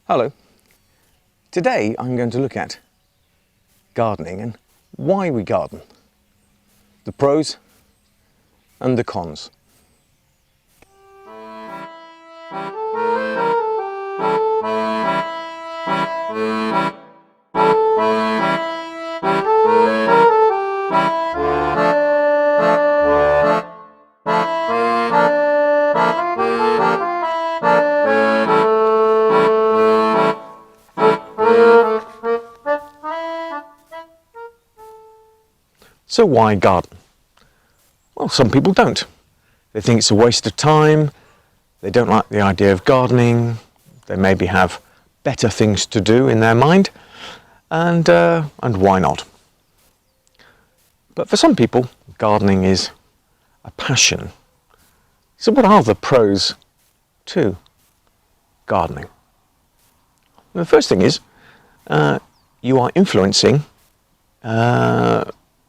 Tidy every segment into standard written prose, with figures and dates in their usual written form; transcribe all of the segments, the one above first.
Hello. Today I'm going to look at gardening and why we garden, the pros and the cons. So why garden? Well, some people don't. They think it's a waste of time, they don't like the idea of gardening, they maybe have better things to do in their mind, and why not? But for some people, gardening is a passion. So what are the pros to gardening? Well, the first thing is you are influencing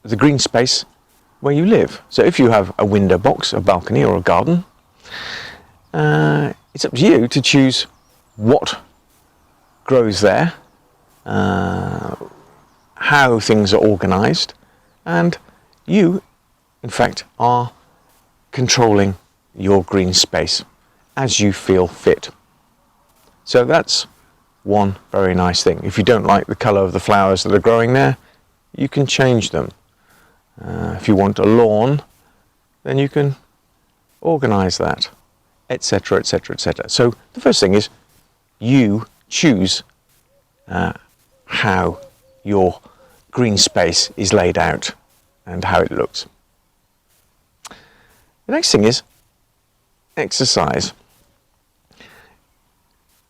the green space where you live. So if you have a window box, a balcony or a garden, it's up to you to choose what grows there, how things are organised, and you, in fact, are controlling your green space as you feel fit. So that's one very nice thing. If you don't like the colour of the flowers that are growing there, you can change them. If you want a lawn, then you can organise that, etc, etc, etc. So the first thing is you choose how your green space is laid out and how it looks. The next thing is exercise.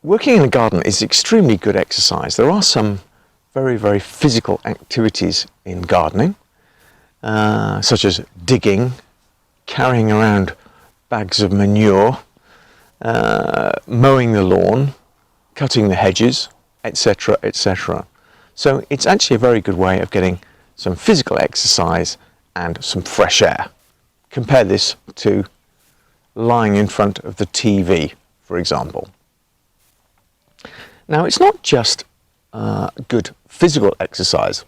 Working in a garden is extremely good exercise. There are some very, very physical activities in gardening, such as digging, carrying around bags of manure, mowing the lawn, cutting the hedges, etc, etc. So it's actually a very good way of getting some physical exercise and some fresh air. Compare this to lying in front of the TV, for example. Now, it's not just good physical exercise.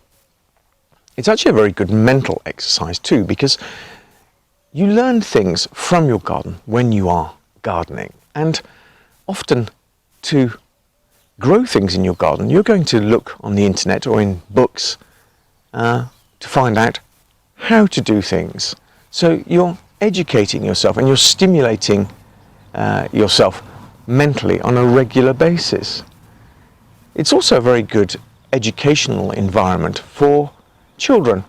It's actually a very good mental exercise too, because you learn things from your garden when you are gardening. And often to grow things in your garden, you're going to look on the internet or in books to find out how to do things. So you're educating yourself and you're stimulating yourself mentally on a regular basis. It's also a very good educational environment for children.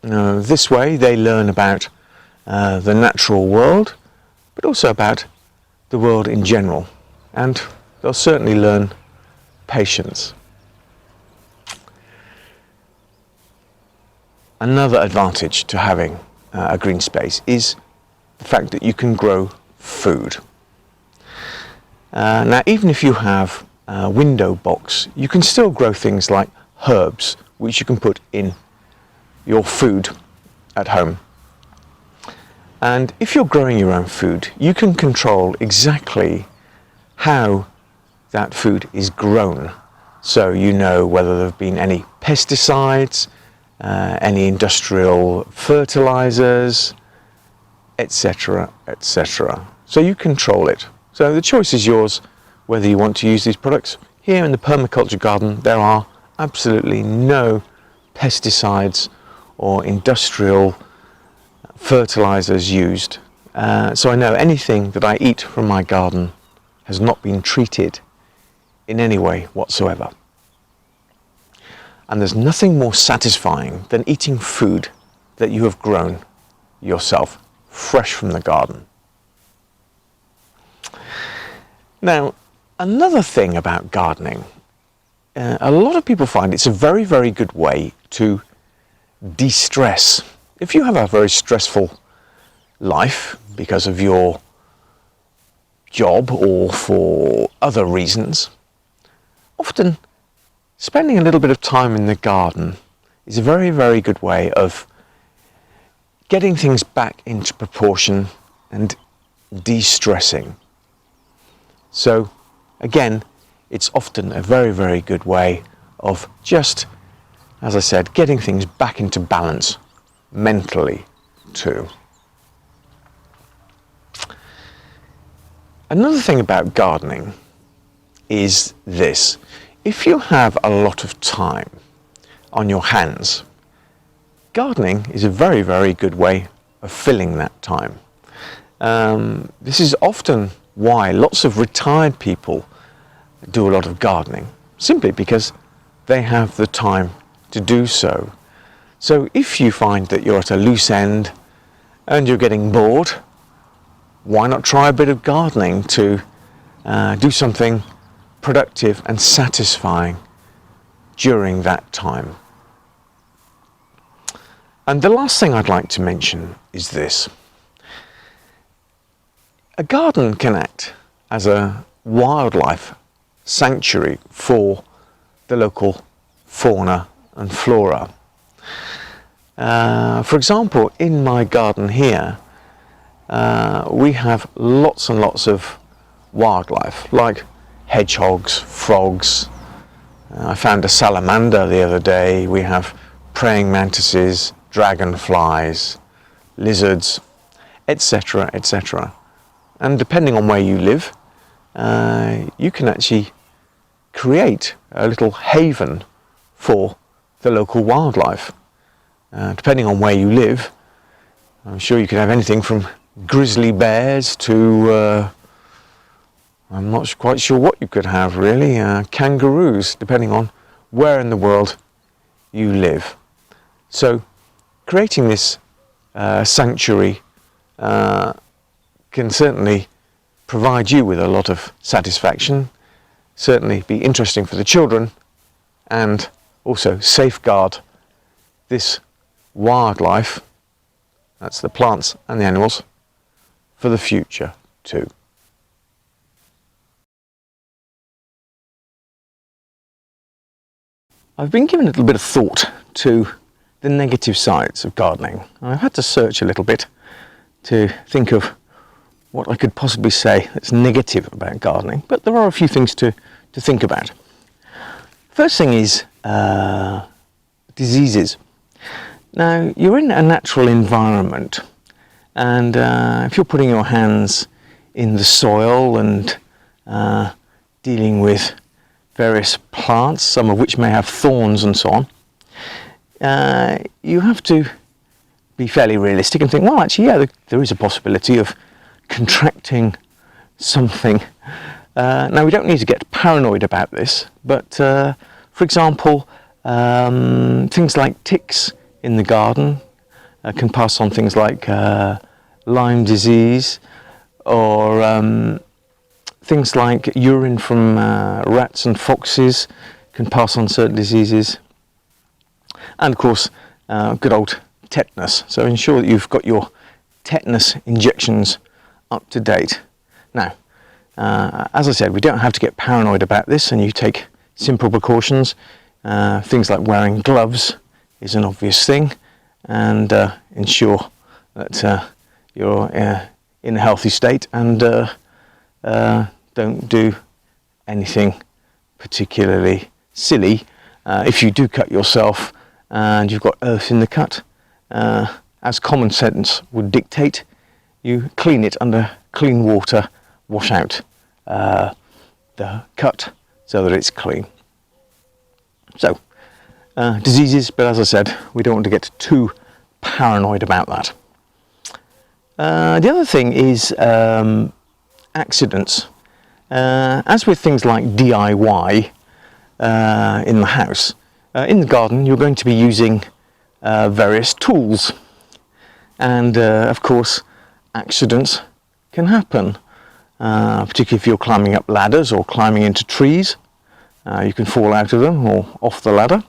This way they learn about the natural world, but also about the world in general, and they'll certainly learn patience. Another advantage to having a green space is the fact that you can grow food. Now, even if you have a window box, you can still grow things like herbs, which you can put in your food at home. And if you're growing your own food, you can control exactly how that food is grown. So you know whether there have been any pesticides, any industrial fertilizers, etc, etc. So you control it. So the choice is yours whether you want to use these products. Here in the permaculture garden, there are absolutely no pesticides or industrial fertilizers used. So I know anything that I eat from my garden has not been treated in any way whatsoever. And there's nothing more satisfying than eating food that you have grown yourself, fresh from the garden. Now, another thing about gardening, a lot of people find it's a very, very good way to de-stress. If you have a very stressful life because of your job or for other reasons, often spending a little bit of time in the garden is a very, very good way of getting things back into proportion and de-stressing. So again, it's often a very, very good way of just, as I said, getting things back into balance mentally too. Another thing about gardening is this: if you have a lot of time on your hands, gardening is a very, very good way of filling that time. This is often why lots of retired people do a lot of gardening, simply because they have the time to do so. So if you find that you're at a loose end and you're getting bored, why not try a bit of gardening to do something productive and satisfying during that time? And the last thing I'd like to mention is this: a garden can act as a wildlife sanctuary for the local fauna and flora. For example, in my garden here, we have lots and lots of wildlife, like hedgehogs, frogs. I found a salamander the other day. We have praying mantises, dragonflies, lizards, etc., etc. And depending on where you live, you can actually create a little haven for the local wildlife. Depending on where you live, I'm sure you can have anything from grizzly bears to, I'm not quite sure what you could have really, kangaroos, depending on where in the world you live. So creating this sanctuary can certainly provide you with a lot of satisfaction, certainly be interesting for the children, and also safeguard this wildlife, that's the plants and the animals, for the future too. I've been giving a little bit of thought to the negative sides of gardening. I've had to search a little bit to think of what I could possibly say that's negative about gardening, but there are a few things to think about. First thing is diseases. Now, you're in a natural environment, and if you're putting your hands in the soil and dealing with various plants, some of which may have thorns and so on, you have to be fairly realistic and think, well, actually, yeah, there is a possibility of contracting something. Now, we don't need to get paranoid about this, but for example, things like ticks in the garden can pass on things like Lyme disease, or things like urine from rats and foxes can pass on certain diseases. And of course, good old tetanus. So ensure that you've got your tetanus injections up to date. Now, as I said, we don't have to get paranoid about this, and you take simple precautions. Things like wearing gloves is an obvious thing, and ensure that you're in a healthy state, and don't do anything particularly silly. If you do cut yourself and you've got earth in the cut, as common sense would dictate, you clean it under clean water, wash out the cut so that it's clean. So, diseases, but as I said, we don't want to get too paranoid about that. The other thing is accidents. As with things like DIY in the house, in the garden you're going to be using various tools, and of course accidents can happen, particularly if you're climbing up ladders or climbing into trees. You can fall out of them or off the ladder,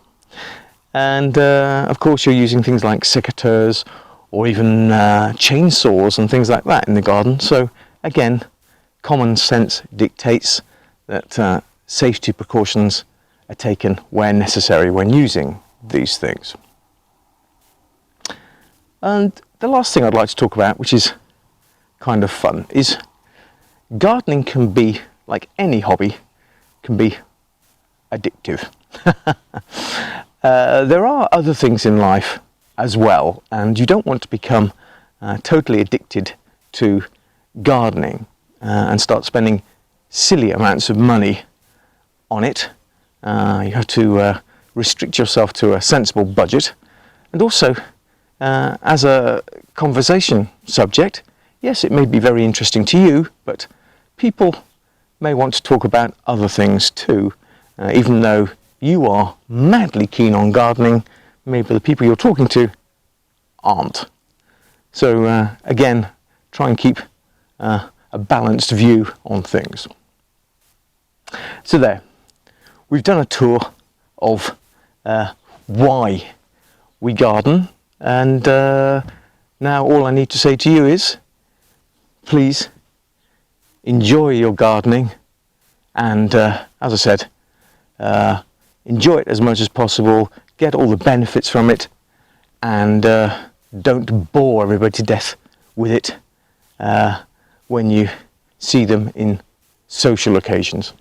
and of course you're using things like secateurs or even chainsaws and things like that in the garden. So again, common sense dictates that safety precautions are taken where necessary when using these things. And the last thing I'd like to talk about, which is kind of fun, is gardening can be, like any hobby, can be addictive. There are other things in life as well, and you don't want to become totally addicted to gardening and start spending silly amounts of money on it. You have to restrict yourself to a sensible budget, and also as a conversation subject, yes, it may be very interesting to you, but people may want to talk about other things too. Even though you are madly keen on gardening, maybe the people you're talking to aren't. So again, try and keep a balanced view on things. So there, we've done a tour of why we garden, and now all I need to say to you is, please enjoy your gardening, and as I said, enjoy it as much as possible, get all the benefits from it, and don't bore everybody to death with it when you see them in social occasions.